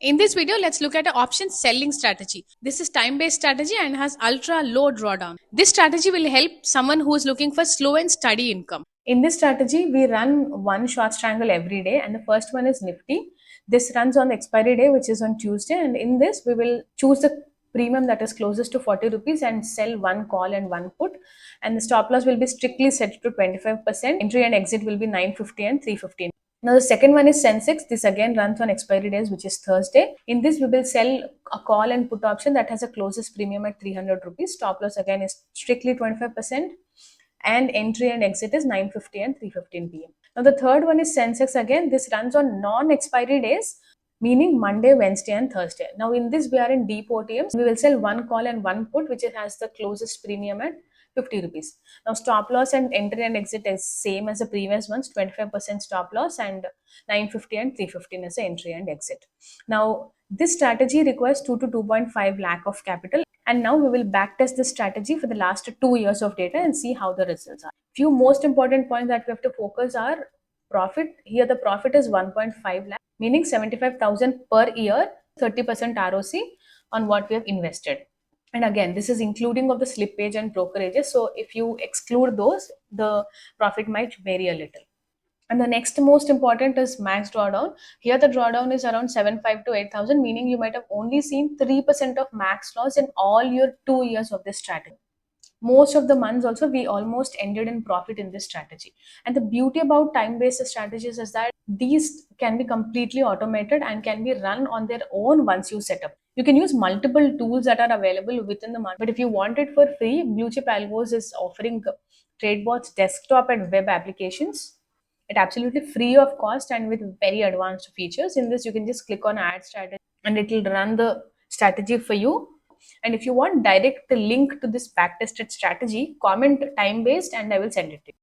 In this video, let's look at an option selling strategy. This is time-based strategy and has ultra low drawdown. This strategy will help someone who is looking for slow and steady income. In this strategy, we run one short triangle every day, and the first one is Nifty. This runs on the expiry day, which is on Tuesday, and in this, we will choose the premium that is closest to 40 rupees and sell one call and one put, and the stop loss will be strictly set to 25%. Entry and exit will be 950 and 315. Now the second one is Sensex. This again runs on expiry days, which is Thursday. In this, we will sell a call and put option that has a closest premium at 300 rupees. Stop loss again is strictly 25%, and entry and exit is 950 and 3:15 p.m. Now the third one is Sensex again. This runs on non-expiry days, meaning Monday, Wednesday, and Thursday. Now in this, we are in deep OTMs. We will sell one call and one put, which has the closest premium at 50 rupees. Now stop loss and entry and exit is same as the previous ones, 25% stop loss and 950 and 315 is the entry and exit. Now this strategy requires 2 to 2.5 lakh of capital, and now we will backtest this strategy for the last 2 years of data and see how the results are. Few most important points that we have to focus are profit. Here the profit is 1.5 lakh, meaning 75,000 per year, 30% ROC on what we have invested. And again, this is including of the slippage and brokerages. So if you exclude those, the profit might vary a little. And the next most important is max drawdown. Here the drawdown is around 7.5 to 8,000, meaning you might have only seen 3% of max loss in all your 2 years of this strategy. Most of the months also we almost ended in profit in this strategy. And the beauty about time based strategies is that these can be completely automated and can be run on their own once you set up. You can use multiple tools that are available within the market, but if you want it for free, Blue Chip Algos is offering TradeBot's desktop and web applications. It absolutely free of cost and with very advanced features. In this, you can just click on add strategy and it will run the strategy for you. And if you want direct link to this backtested strategy, comment time based and I will send it to you.